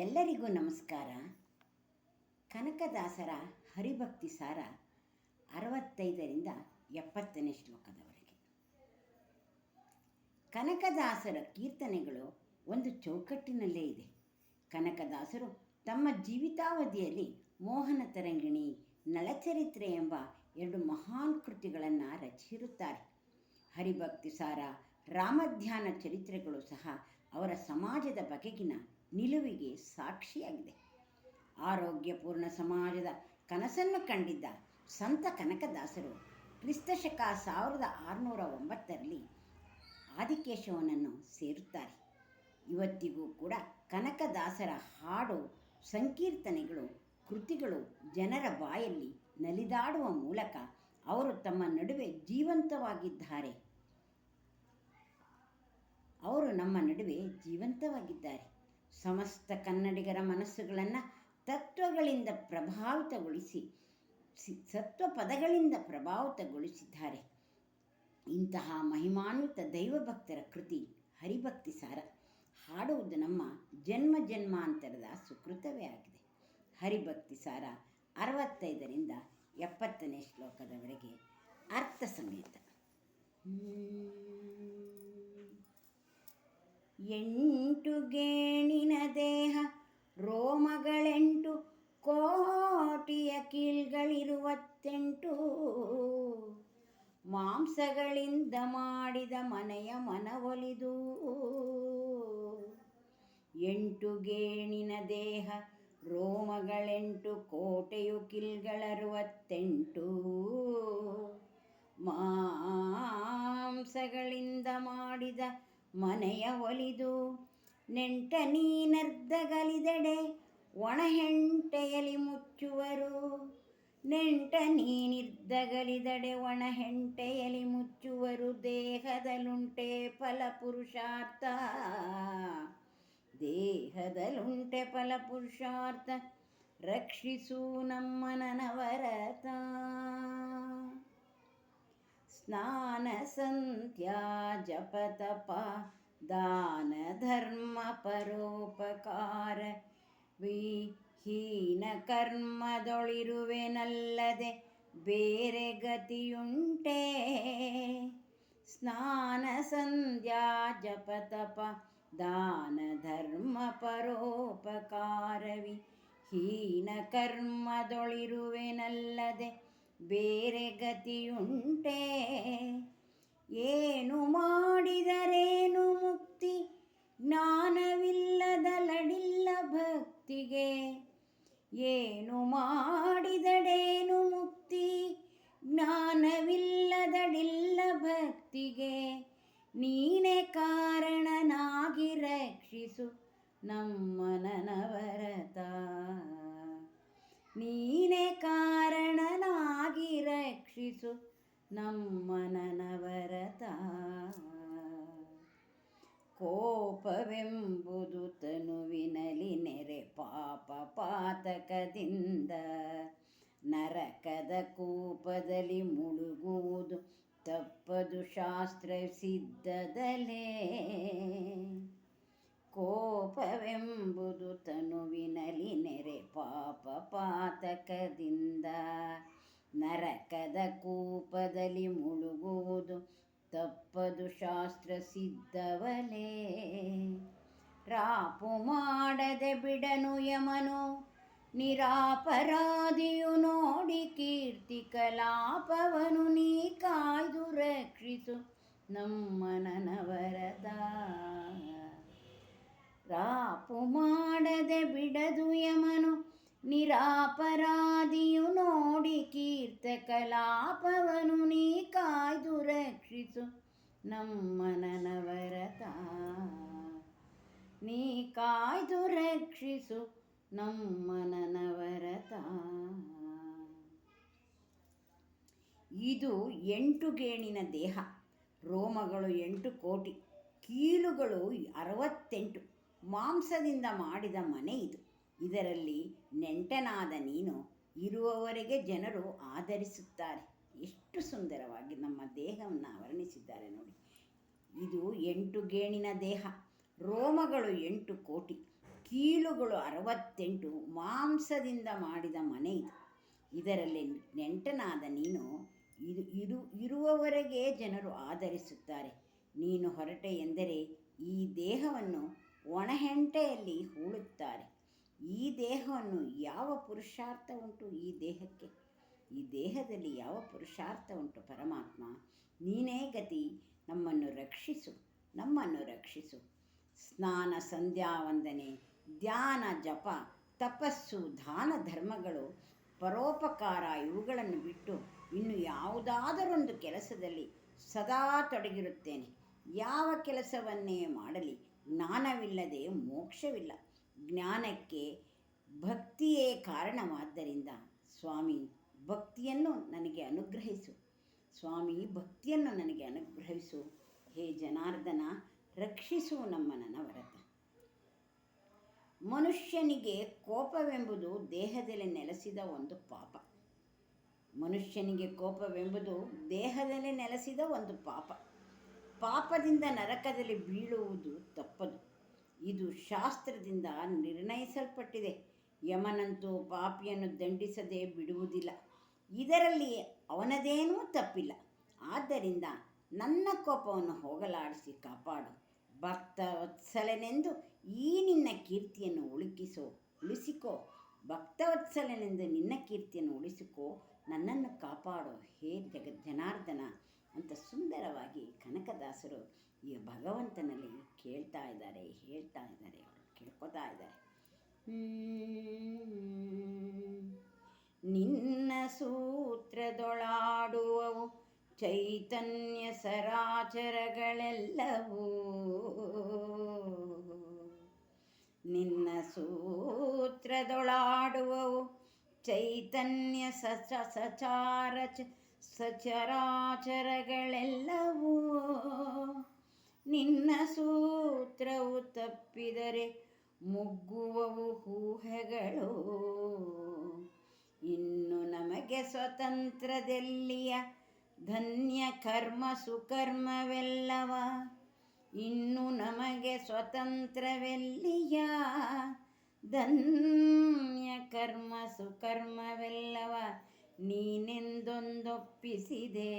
ಎಲ್ಲರಿಗೂ ನಮಸ್ಕಾರ. ಕನಕದಾಸರ ಹರಿಭಕ್ತಿ ಸಾರ 65ರಿಂದ 70ನೇ ಶ್ಲೋಕದವರೆಗೆ. ಕನಕದಾಸರ ಕೀರ್ತನೆಗಳು ಒಂದು ಚೌಕಟ್ಟಿನಲ್ಲೇ ಇದೆ. ಕನಕದಾಸರು ತಮ್ಮ ಜೀವಿತಾವಧಿಯಲ್ಲಿ ಮೋಹನ ತರಂಗಿಣಿ, ನಳಚರಿತ್ರೆ ಎಂಬ 2 ಮಹಾನ್ ಕೃತಿಗಳನ್ನು ರಚಿಸಿರುತ್ತಾರೆ. ಹರಿಭಕ್ತಿ ಸಾರ, ರಾಮಧ್ಯಾನ ಚರಿತ್ರೆಗಳು ಸಹ ಅವರ ಸಮಾಜದ ಬಗೆಗಿನ ನಿಲುವಿಗೆ ಸಾಕ್ಷಿಯಾಗಿದೆ. ಆರೋಗ್ಯಪೂರ್ಣ ಸಮಾಜದ ಕನಸನ್ನು ಕಂಡಿದ್ದ ಸಂತ ಕನಕದಾಸರು ಕ್ರಿಸ್ತಶಕ 1609ರಲ್ಲಿ ಆದಿಕೇಶವನನ್ನು ಸೇರುತ್ತಾರೆ. ಇವತ್ತಿಗೂ ಕೂಡ ಕನಕದಾಸರ ಹಾಡು, ಸಂಕೀರ್ತನೆಗಳು, ಕೃತಿಗಳು ಜನರ ಬಾಯಲ್ಲಿ ನಲಿದಾಡುವ ಮೂಲಕ ಅವರು ತಮ್ಮ ನಡುವೆ ಜೀವಂತವಾಗಿದ್ದಾರೆ. ನಮ್ಮ ನಡುವೆ ಜೀವಂತವಾಗಿದ್ದಾರೆ. ಸಮಸ್ತ ಕನ್ನಡಿಗರ ಮನಸ್ಸುಗಳನ್ನು ತತ್ವಗಳಿಂದ ಪ್ರಭಾವಿತಗೊಳಿಸಿ, ಸತ್ವಪದಗಳಿಂದ ಪ್ರಭಾವಿತಗೊಳಿಸಿದ್ದಾರೆ. ಇಂತಹ ಮಹಿಮಾನ್ವಿತ ದೈವಭಕ್ತರ ಕೃತಿ ಹರಿಭಕ್ತಿ ಸಾರ. ಹಾಡುವುದು ನಮ್ಮ ಜನ್ಮ ಜನ್ಮಾಂತರದ ಸುಕೃತವೇ ಆಗಿದೆ. ಹರಿಭಕ್ತಿ ಸಾರ 65ರಿಂದ 70ನೇ ಶ್ಲೋಕದವರೆಗೆ ಅರ್ಥ ಸಮೇತ. 8 ಗೇಣಿನ ದೇಹ, ರೋಮಗಳೆಂಟು ಕೋಟಿಯ ಕೀಲ್ಗಳಿರುವತ್ತೆಂಟು, ಮಾಂಸಗಳಿಂದ ಮಾಡಿದ ಮನೆಯ ಮನವೊಲಿದು. 8 ಗೇಣಿನ ದೇಹ, ರೋಮಗಳೆಂಟು ಕೋಟೆಯು ಕೀಲ್ಗಳರುವತ್ತೆಂಟು, ಮಾಂಸಗಳಿಂದ ಮಾಡಿದ ಮನೆಯ ಒಲಿದು. ನೆಂಟ ನೀನರ್ಧಗಲಿದೆಡೆ ಒಣಹೆಂಟೆಯಲಿ ಮುಚ್ಚುವರು, ನೆಂಟ ನೀನಿರ್ಧಗಲಿದೆಡೆ ಒಣಹೆಂಟೆಯಲಿ ಮುಚ್ಚುವರು. ದೇಹದಲ್ಲುಂಟೆ ಫಲಪುರುಷಾರ್ಥ, ದೇಹದಲ್ಲುಂಟೆ ಫಲಪುರುಷಾರ್ಥ, ರಕ್ಷಿಸು ನಮ್ಮನವರತ. ಸ್ನಾನ ಸಂಧ್ಯಾ ಜಪತಪ ದಾನ ಧರ್ಮ ಪರೋಪಕಾರ, ವಿಹೀನ ಕರ್ಮದೊಳಿರುವೆನಲ್ಲದೆ ಬೇರೆ ಗತಿಯುಂಟೆ. ಸ್ನಾನ ಸಂಧ್ಯಾ ಜಪತಪ ದಾನ ಧರ್ಮ ಪರೋಪಕಾರ, ವಿಹೀನ ಕರ್ಮದೊಳಿರುವೆನಲ್ಲದೆ ಬೇರೆ ಗತಿಯುಂಟೆ. ಏನು ಮಾಡಿದರೇನು ಮುಕ್ತಿ, ಜ್ಞಾನವಿಲ್ಲದಲಡಿಲ್ಲ ಭಕ್ತಿಗೆ. ಏನು ಮಾಡಿದಡೇನು ಮುಕ್ತಿ, ಜ್ಞಾನವಿಲ್ಲದಡಿಲ್ಲ ಭಕ್ತಿಗೆ. ನೀನೇ ಕಾರಣನಾಗಿ ರಕ್ಷಿಸು ನಮ್ಮನವರತ, ನೀನೇ ಕಾರಣನಾಗಿ ರಕ್ಷಿಸು ನಮ್ಮನವರತ. ಕೋಪವೆಂಬುದು ತನುವಿನಲಿ ನೆರೆ ಪಾಪ ಪಾತಕದಿಂದ, ನರಕದ ಕೂಪದಲ್ಲಿ ಮುಳುಗುವುದು ತಪ್ಪದು ಶಾಸ್ತ್ರ ಸಿದ್ಧದಲೇ. ಕೋಪವೆಂಬುದು ತನುವಿನಲಿ ನೆರೆ ಪಾಪ ಪಾತಕದಿಂದ, ನರಕದ ಕೂಪದಲ್ಲಿ ಮುಳುಗುವುದು ತಪ್ಪದು ಶಾಸ್ತ್ರ ಸಿದ್ಧವಲೇ. ರಾಪು ಮಾಡದೆ ಬಿಡನು ಯಮನು, ನಿರಾಪರಾಧಿಯು ನೋಡಿ ಕೀರ್ತಿ ಕಲಾಪವನು. ನೀ ಕಾಯ್ದು ರಕ್ಷಿಸು ನಮ್ಮನವರತ. ರಾಪು ಮಾಡದೆ ಬಿಡದು ಯಮನು, ನಿರಾಪರಾಧಿಯು ನೋಡಿ ಕೀರ್ತ ಕಲಾಪವನು. ನೀ ಕಾಯ್ದು ರಕ್ಷಿಸು ನಮ್ಮನವರತ, ನೀ ಕಾಯ್ದು ರಕ್ಷಿಸು ನಮ್ಮನವರತ. ಇದು 8 ಗೇಣಿನ ದೇಹ, ರೋಮಗಳು 8 ಕೋಟಿ, ಕೀಲುಗಳು 68, ಮಾಂಸದಿಂದ ಮಾಡಿದ ಮನೆ ಇದು. ಇದರಲ್ಲಿ ನೆಂಟನಾದ ನೀನು ಇರುವವರೆಗೆ ಜನರು ಆದರಿಸುತ್ತಾರೆ. ಎಷ್ಟು ಸುಂದರವಾಗಿ ನಮ್ಮ ದೇಹವನ್ನು ವರ್ಣಿಸಿದ್ದಾರೆ ನೋಡಿ. ಇದು 8 ಗೇಣಿನ ದೇಹ, ರೋಮಗಳು 8 ಕೋಟಿ, ಕೀಲುಗಳು 68, ಮಾಂಸದಿಂದ ಮಾಡಿದ ಮನೆ ಇದು. ಇದರಲ್ಲಿ ನೆಂಟನಾದ ನೀನು ಇರುವವರೆಗೆ ಜನರು ಆದರಿಸುತ್ತಾರೆ. ನೀನು ಹೊರಟೆ ಎಂದರೆ ಈ ದೇಹವನ್ನು ಒಣಹೆಂಟೆಯಲ್ಲಿ ಹೂಳುತ್ತಾರೆ. ಈ ದೇಹವನ್ನು ಯಾವ ಪುರುಷಾರ್ಥ ಉಂಟು? ಈ ದೇಹಕ್ಕೆ, ಈ ದೇಹದಲ್ಲಿ ಯಾವ ಪುರುಷಾರ್ಥ ಉಂಟು? ಪರಮಾತ್ಮ ನೀನೇ ಗತಿ, ನಮ್ಮನ್ನು ರಕ್ಷಿಸು, ನಮ್ಮನ್ನು ರಕ್ಷಿಸು. ಸ್ನಾನ, ಸಂಧ್ಯಾ ವಂದನೆ, ಧ್ಯಾನ, ಜಪ, ತಪಸ್ಸು, ದಾನ ಧರ್ಮಗಳು, ಪರೋಪಕಾರ ಇವುಗಳನ್ನು ಬಿಟ್ಟು ಇನ್ನು ಯಾವುದಾದರೊಂದು ಕೆಲಸದಲ್ಲಿ ಸದಾ ತೊಡಗಿರುತ್ತೇನೆ. ಯಾವ ಕೆಲಸವನ್ನೇ ಮಾಡಲಿ ಜ್ಞಾನವಿಲ್ಲದೆ ಮೋಕ್ಷವಿಲ್ಲ. ಜ್ಞಾನಕ್ಕೆ ಭಕ್ತಿಯೇ ಕಾರಣವಾದ್ದರಿಂದ ಸ್ವಾಮಿ ಭಕ್ತಿಯನ್ನು ನನಗೆ ಅನುಗ್ರಹಿಸು. ಸ್ವಾಮಿ ಭಕ್ತಿಯನ್ನು ನನಗೆ ಅನುಗ್ರಹಿಸು. ಹೇ ಜನಾರ್ದನ, ರಕ್ಷಿಸು ನಮ್ಮ ನನವರತ. ಮನುಷ್ಯನಿಗೆ ಕೋಪವೆಂಬುದು ದೇಹದಲ್ಲಿ ನೆಲೆಸಿದ ಒಂದು ಪಾಪ. ಮನುಷ್ಯನಿಗೆ ಕೋಪವೆಂಬುದು ದೇಹದಲ್ಲಿ ನೆಲೆಸಿದ ಒಂದು ಪಾಪ. ಪಾಪದಿಂದ ನರಕದಲ್ಲಿ ಬೀಳುವುದು ತಪ್ಪದು. ಇದು ಶಾಸ್ತ್ರದಿಂದ ನಿರ್ಣಯಿಸಲ್ಪಟ್ಟಿದೆ. ಯಮನಂತೂ ಪಾಪಿಯನ್ನು ದಂಡಿಸದೆ ಬಿಡುವುದಿಲ್ಲ. ಇದರಲ್ಲಿ ಅವನದೇನೂ ತಪ್ಪಿಲ್ಲ. ಆದ್ದರಿಂದ ನನ್ನ ಕೋಪವನ್ನು ಹೋಗಲಾಡಿಸಿ ಕಾಪಾಡು. ಭಕ್ತವತ್ಸಲನೆಂದು ಈ ನಿನ್ನ ಕೀರ್ತಿಯನ್ನು ಉಳಿಸಿಕೋ. ಭಕ್ತವತ್ಸಲನೆಂದು ನಿನ್ನ ಕೀರ್ತಿಯನ್ನು ಉಳಿಸಿಕೋ, ನನ್ನನ್ನು ಕಾಪಾಡು ಹೇ ಜನಾರ್ದನ ಅಂತ ಸುಂದರವಾಗಿ ಕನಕದಾಸರು ಈ ಭಗವಂತನಲ್ಲಿ ಹೇಳ್ತಾ ಇದ್ದಾರೆ, ಅವರು ಕೇಳ್ಕೊತಾ ಇದ್ದಾರೆ. ನಿನ್ನ ಸೂತ್ರದೊಳಾಡುವವು ಚೈತನ್ಯ ಸರಾಚರಗಳೆಲ್ಲವೂ. ನಿನ್ನ ಸೂತ್ರದೊಳಾಡುವವು ಚೈತನ್ಯ ಸಚರಾಚರಗಳೆಲ್ಲವೂ. ನಿನ್ನ ಸೂತ್ರವು ತಪ್ಪಿದರೆ ಮುಗ್ಗುವವು ಊಹೆಗಳು. ಇನ್ನು ನಮಗೆ ಸ್ವತಂತ್ರದೆಲ್ಲಿಯ ಧನ್ಯ ಕರ್ಮ ಸುಕರ್ಮವೆಲ್ಲವ. ಇನ್ನು ನಮಗೆ ಸ್ವತಂತ್ರವೆಲ್ಲಿಯ ಧನ್ಯ ಕರ್ಮ ಸುಕರ್ಮವೆಲ್ಲವ. ನೀನೆಂದೊಂದೊಪ್ಪಿಸಿದೆ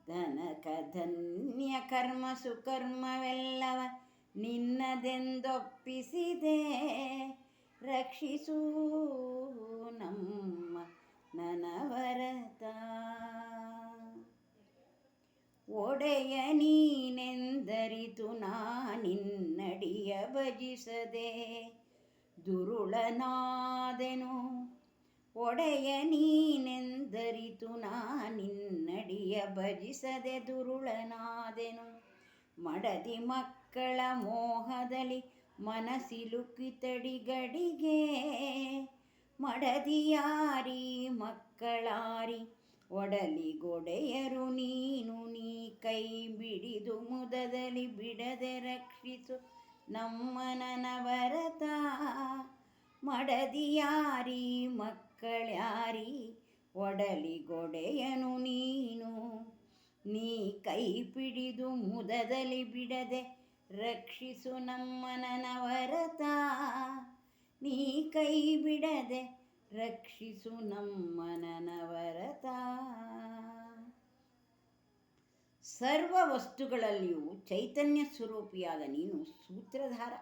ಧನಕ ಧನ್ಯ ಕರ್ಮ ಸುಕರ್ಮವೆಲ್ಲವ. ನಿನ್ನದೆಂದೊಪ್ಪಿಸಿದೆ, ರಕ್ಷಿಸು ನಮ್ಮ ನನವರತ. ಒಡೆಯ ನೀನೆಂದರಿತು ನಾನಿನ್ನಡಿಯ ಭಜಿಸದೆ ದುರುಳನಾದೆನು. ಒಡೆಯ ನೀನೆಂದರಿತು ನಾನಿನ್ನಡಿಯ ಭಜಿಸದೆ ದುರುಳನಾದೆನು. ಮಡದಿ ಮಕ್ಕಳ ಮೋಹದಲ್ಲಿ ಮನಸಿಲುಕಿತಡಿಗಡಿಗೆ. ಮಡದಿಯಾರಿ ಮಕ್ಕಳಾರಿ ಒಡಲಿಗೊಡೆಯರು ನೀನು. ನೀ ಕೈ ಬಿಡಿದು ಮುದದಲ್ಲಿ ಬಿಡದೆ ರಕ್ಷಿಸು ನಮ್ಮ ನನವರತ. ಮಡದಿಯಾರಿ ಮಕ್ಕಳ್ಯಾರಿ ಒಡಲಿಗೊಡೆಯನು ನೀನು. ನೀ ಕೈ ಪಿಡಿದು ಮುದದಲ್ಲಿ ಬಿಡದೆ ರಕ್ಷಿಸು ನಮ್ಮ ನನವರತ. ನೀ ಕೈ ಬಿಡದೆ ರಕ್ಷಿಸು ನಮ್ಮ ನನವರತ. ಸರ್ವ ವಸ್ತುಗಳಲ್ಲಿಯೂ ಚೈತನ್ಯ ಸ್ವರೂಪಿಯಾದ ನೀನು ಸೂತ್ರಧಾರ.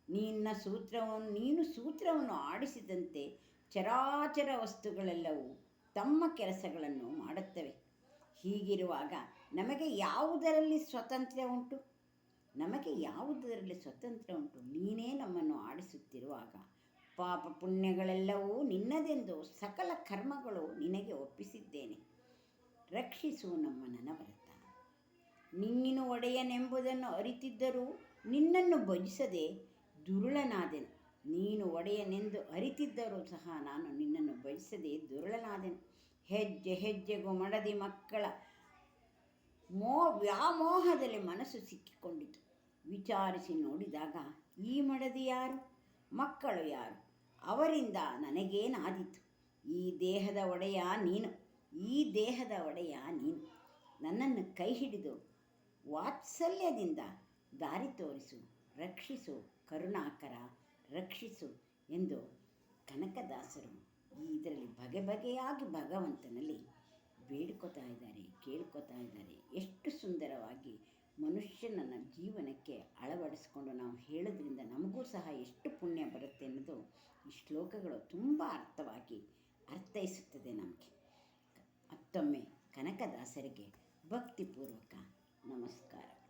ನೀನು ಸೂತ್ರವನ್ನು ಆಡಿಸಿದಂತೆ ಚರಾಚರ ವಸ್ತುಗಳೆಲ್ಲವೂ ತಮ್ಮ ಕೆಲಸಗಳನ್ನು ಮಾಡುತ್ತವೆ. ಹೀಗಿರುವಾಗ ನಮಗೆ ಯಾವುದರಲ್ಲಿ ಸ್ವಾತಂತ್ರ್ಯ ಉಂಟು? ನಮಗೆ ಯಾವುದರಲ್ಲಿ ಸ್ವತಂತ್ರ ಉಂಟು? ನೀನೇ ನಮ್ಮನ್ನು ಆಡಿಸುತ್ತಿರುವಾಗ ಪಾಪ ಪುಣ್ಯಗಳೆಲ್ಲವೂ ನಿನ್ನದೆಂದು ಸಕಲ ಕರ್ಮಗಳು ನಿನಗೆ ಒಪ್ಪಿಸಿದ್ದೇನೆ. ರಕ್ಷಿಸು ನಮ್ಮ ನನವರತ. ನೀನು ಒಡೆಯನೆಂಬುದನ್ನು ಅರಿತಿದ್ದರೂ ನಿನ್ನನ್ನು ಭಜಿಸದೆ ದುರುಳನಾದೆನು. ನೀನು ಒಡೆಯನೆಂದು ಅರಿತಿದ್ದರೂ ಸಹ ನಾನು ನಿನ್ನನ್ನು ಭಜಿಸದೆ ದುರುಳನಾದೆನು. ಹೆಜ್ಜೆ ಹೆಜ್ಜೆಗೂ ಮಡದಿ ಮಕ್ಕಳ ವ್ಯಾಮೋಹದಲ್ಲಿ ಮನಸ್ಸು ಸಿಕ್ಕಿಕೊಂಡಿತು. ವಿಚಾರಿಸಿ ನೋಡಿದಾಗ ಈ ಮಡದಿ ಯಾರು, ಮಕ್ಕಳು ಯಾರು, ಅವರಿಂದ ನನಗೇನಾದೀತು? ಈ ದೇಹದ ಒಡೆಯ ನೀನು, ಈ ದೇಹದ ಒಡೆಯ ನೀನು. ನನ್ನನ್ನು ಕೈ ಹಿಡಿದು ವಾತ್ಸಲ್ಯದಿಂದ ದಾರಿ ತೋರಿಸು. ರಕ್ಷಿಸು ಕರುಣಾಕರ ರಕ್ಷಿಸು ಎಂದು ಕನಕದಾಸರು ಇದರಲ್ಲಿ ಬಗೆ ಬಗೆಯಾಗಿ ಭಗವಂತನಲ್ಲಿ ಬೇಡ್ಕೋತಾ ಇದ್ದಾರೆ, ಕೇಳ್ಕೊತಾ ಇದ್ದಾರೆ. ಎಷ್ಟು ಸುಂದರವಾಗಿ ಮನುಷ್ಯನನ್ನು ಜೀವನಕ್ಕೆ ಅಳವಡಿಸ್ಕೊಂಡು ನಾವು ಹೇಳೋದ್ರಿಂದ ನಮಗೂ ಸಹ ಎಷ್ಟು ಪುಣ್ಯ ಬರುತ್ತೆ ಅನ್ನೋದು ಈ ಶ್ಲೋಕಗಳು ತುಂಬ ಅರ್ಥವಾಗಿ ಅರ್ಥೈಸುತ್ತದೆ ನಮಗೆ. ಮತ್ತೊಮ್ಮೆ ಕನಕದಾಸರಿಗೆ ಭಕ್ತಿಪೂರ್ವಕ ನಮಸ್ಕಾರ.